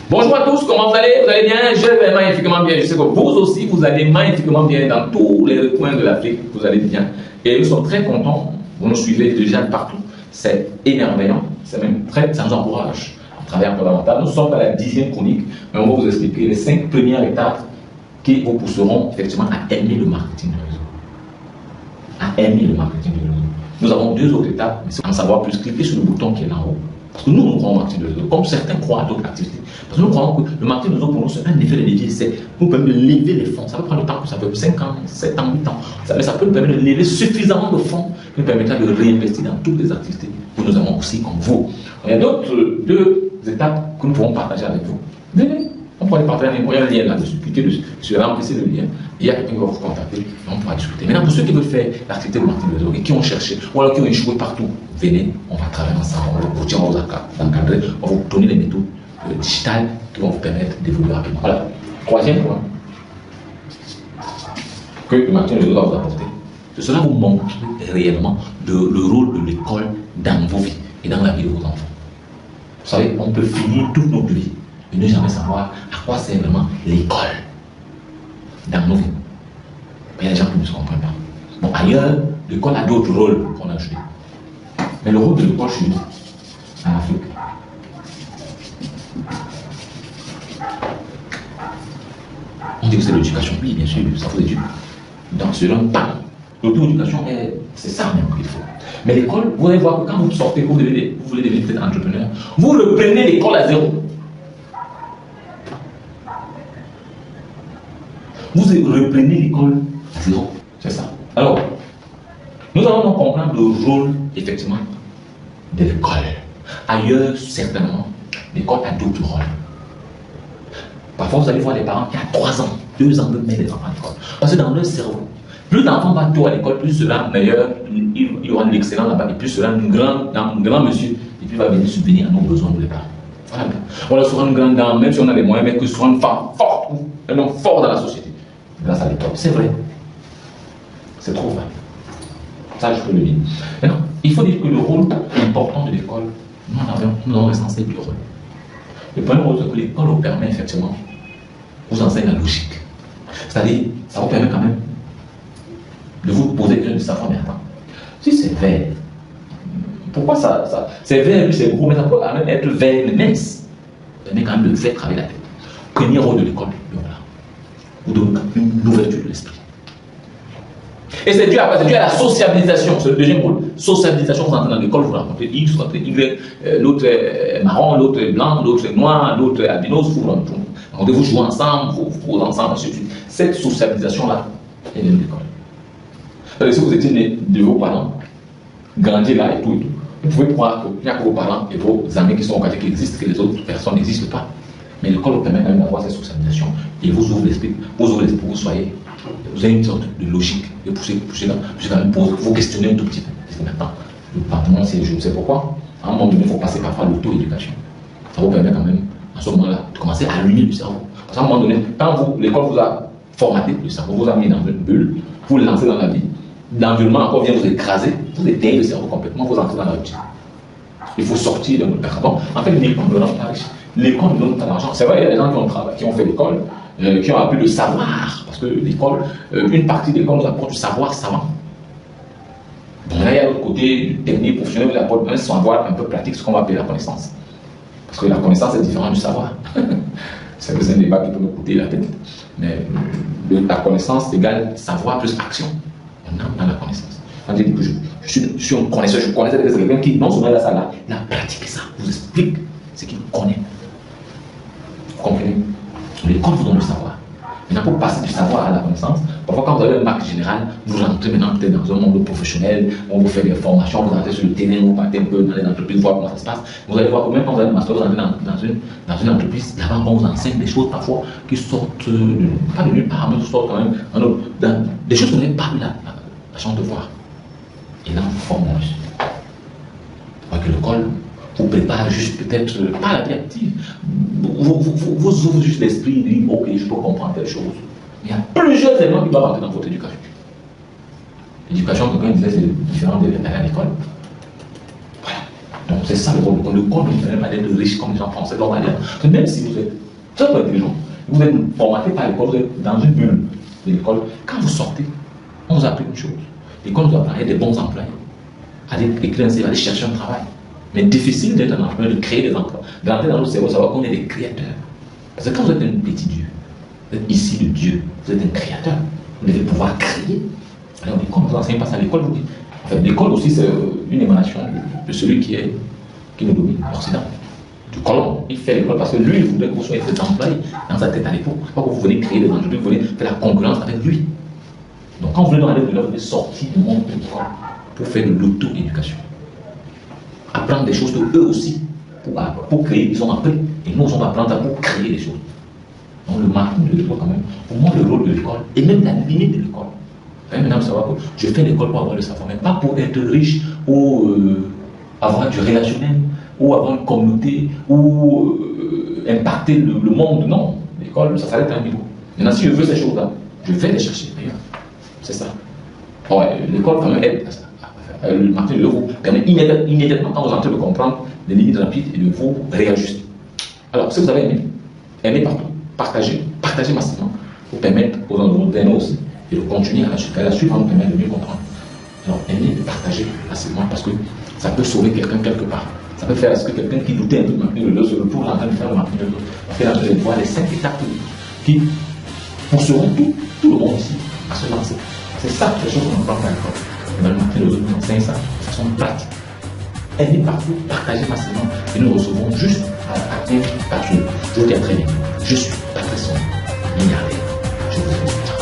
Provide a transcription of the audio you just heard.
Bonjour à tous, comment vous allez? Vous allez bien? Je vais magnifiquement bien. Je sais que vous aussi, vous allez magnifiquement bien dans tous les coins de l'Afrique. Vous allez bien. Et nous sommes très contents. Vous nous suivez déjà partout. C'est émerveillant. C'est même très, ça nous encourage à travers Fondamental. Nous sommes à la 10e chronique, mais on va vous expliquer les 5 premières étapes qui vous pousseront effectivement à aimer le marketing de réseau. À aimer le marketing de réseau. Nous avons 2 autres étapes, mais c'est en savoir plus, cliquez sur le bouton qui est là en haut. Parce que nous croyons au marketing de réseau, comme certains croient à d'autres activités. Parce que nous croyons que le marketing de réseau, pour nous, c'est un effet de levier. C'est nous permet de lever les fonds. Ça peut prendre le temps que ça fait 5 ans, 7 ans, 8 ans. Mais ça peut nous permettre de lever suffisamment de fonds qui nous permettra de réinvestir dans toutes les activités que nous avons aussi comme vous. Il y a d'autres 2 étapes que nous pourrons partager avec vous. Venez, on pourra les partager. Il y a un lien là-dessus. Cliquez dessus, remplissez le lien. Il y a quelqu'un qui va vous contacter. On pourra discuter. Maintenant, pour ceux qui veulent faire l'activité de marketing de réseau et qui ont cherché, ou alors qui ont échoué partout, venez, on va travailler ensemble. On va vous coacher, on va vous encadrer, on va vous donner les méthodes digitales qui vont vous permettre d'évoluer rapidement. Voilà. 3e point que le marketing de réseau va vous apporter, ce sera vous montrer réellement le rôle de l'école dans vos vies et dans la vie de vos enfants. Vous savez, on peut finir toute notre vie et ne jamais savoir à quoi sert vraiment l'école dans nos vies. Mais il y a des gens qui ne se comprennent pas. Bon, ailleurs, l'école a d'autres rôles qu'on a ajoutés. Mais le rôle de l'école chez nous, en Afrique, on dit que c'est l'éducation. Oui, bien sûr, ça vous éduque. Dans ce long temps, l'auto-éducation, c'est ça même qu'il faut. Mais l'école, vous allez voir que quand vous sortez, vous voulez devenir peut-être entrepreneur, vous reprenez l'école à zéro. Vous reprenez l'école à zéro. C'est ça. Alors, nous allons donc comprendre le rôle, effectivement, de l'école. Ailleurs, certainement, l'école a d'autres rôles. Parfois, vous allez voir des parents qui, à 3 ans, 2 ans, mettent les enfants à l'école. Parce que dans leur cerveau, plus l'enfant va tôt à l'école, plus sera meilleur, il aura de l'excellent là-bas, et plus sera un grand monsieur, et puis il va venir subvenir à nos besoins de les parents. Voilà. On sera une grande dame, même si on a les moyens, mais que ce soit une femme forte, ou un homme fort dans la société, grâce à l'école. C'est vrai. C'est trop vrai. Ça, je peux le dire. Maintenant, il faut dire que le rôle important de l'école, nous avons recensé 2 rôles. Le premier rôle, c'est que l'école vous permet effectivement, vous enseigne la logique. C'est-à-dire, ça vous permet quand même de vous poser une savoir, mais attends, si c'est vert, pourquoi ça c'est vert, puis c'est gros, mais ça peut quand même être vert, mais mince. Ça permet quand même de faire travailler la tête. Premier rôle de l'école, voilà. Vous donnez une ouverture de l'esprit. Et c'est dû à la sociabilisation, c'est le deuxième rôle. Sociabilisation, vous entrez dans l'école, vous rencontrez X, vous rencontrez Y, l'autre est marron, l'autre est blanc, l'autre est noir, l'autre est albinos, vous jouez ensemble, vous ensemble, ainsi de suite. Cette sociabilisation-là, elle est de l'école. Si vous étiez né de vos parents, grandi là et tout, vous pouvez croire qu'il n'y a que vos parents et vos amis qui sont au quartier qui existent, que les autres personnes n'existent pas. Mais l'école vous permet quand même d'avoir cette socialisation et vous ouvre l'esprit, vous avez une sorte de logique, et pousser quand même pour vous questionner un tout petit peu. Maintenant, le département, c'est je ne sais pourquoi, à un moment donné, il faut passer parfois l'auto-éducation. Ça vous permet quand même, à ce moment-là, de commencer à allumer le cerveau. Parce qu'à un moment donné, quand l'école vous a formaté le cerveau, vous a mis dans une bulle, vous le lancez dans la vie, l'environnement encore vient vous écraser, vous éteignez le cerveau complètement, vous entrez dans la routine. Il faut sortir de notre perdant. En fait, l'école ne donne pas riche. L'école ne donne pas d'argent. C'est vrai, il y a des gens qui ont fait l'école, qui ont appris le savoir. Parce que l'école, une partie de l'école nous apporte du savoir savant. Donc là, il y a l'autre côté du technique professionnel, vous apporte un savoir un peu pratique, ce qu'on va appeler la connaissance. Parce que la connaissance est différente du savoir. C'est un débat qui peut me coûter la tête. Mais la connaissance égale savoir plus action. On a dans la connaissance. On dit que je suis un connaisseur, je connais quelqu'un qui, non seulement ça là, il a pratiqué ça, vous explique ce qu'il connaît. Vous comprenez? L'école vous donne le savoir. Maintenant, pour passer du savoir à la connaissance, parfois quand vous avez un bac général, vous rentrez maintenant peut-être dans un monde professionnel, on vous fait des formations, vous entrez sur le terrain, vous partez un peu dans les entreprises, voir comment ça se passe. Vous allez voir que même quand vous avez un master, vous entrez dans une entreprise, là-bas on vous enseigne des choses parfois qui sortent, pas de nulle part, mais qui sortent quand même, dans des choses que vous n'avez pas eu la chance de voir. Et là, on vous forme là-dessus. Alors que l'école vous prépare juste peut-être, pas la vie active, vous ouvrez juste l'esprit et dites, ok, je peux comprendre telle chose. Il y a plusieurs éléments qui doivent entrer dans votre éducation. L'éducation, quelqu'un disait, c'est différent de l'aller à l'école. Voilà. Donc c'est ça le rôle. Le code ne permet pas d'être riche comme les gens pensent. Donc, même si vous êtes très intelligent, vous êtes formaté par l'école, vous êtes dans une bulle de l'école, quand vous sortez, on vous apprend une chose. L'école nous apprend à être des bons employés, à écrire un CV, à aller chercher un travail. Mais difficile d'être un employé, de créer des emplois, d'entrer dans notre cerveau, savoir qu'on est des créateurs. Parce que quand vous êtes un petit Dieu, vous êtes ici de Dieu, vous êtes un créateur, vous devez pouvoir créer. Alors l'école ne vous enseigne pas ça, l'école vous dit. Enfin, l'école aussi, c'est une émanation de celui qui nous domine, l'Occident. Du colon. Il fait l'école parce que lui, il voudrait que vous soyez des employés dans sa tête à l'époque. C'est pas que vous venez créer des entreprises, vous venez faire la concurrence avec lui. Donc quand vous venez dans la tête de l'œuvre, vous êtes sorti du monde de l'école pour faire de l'auto-éducation. Apprendre des choses que eux aussi, pour créer, ils ont appris. Et nous, on va apprendre pour créer des choses. Donc le marketing de l'école, quand même, pour moi, le rôle de l'école, et même la limite de l'école. Maintenant, savoir que je fais l'école pour avoir le savoir, mais pas pour être riche ou avoir du relationnel, ou avoir une communauté, ou impacter le monde. Non, l'école, ça s'arrête à un niveau. Maintenant, si je veux ces choses-là, je vais les chercher ailleurs. C'est ça. Ouais, l'école, quand même, aide à ça. Le marketing de vous permet immédiatement, quand vous entrez de comprendre les limites rapides et de vous réajuster. Alors, si vous avez aimé, aimez partout, partagez massivement pour permettre aux autres d'aimer aussi et de continuer à la suivre. La suivre va nous permettre de mieux comprendre. Alors, aimez et partagez massivement parce que ça peut sauver quelqu'un quelque part. Ça peut faire à ce que quelqu'un qui doutait un peu de marketing de se retrouve en train de faire le marketing de l'autre. Faire en train de voir les 5 étapes qui pousseront tout le monde ici à se lancer. C'est ça les choses qu'on apprend à l'école. Le marketing de l'autre nous enseigne ça de façon pratique. Aimez partout, partagez massivement et nous recevons juste à atteindre 4 jours. Je vous dis à très vite. Je suis Patrice, milliardaire. Je vous remercie.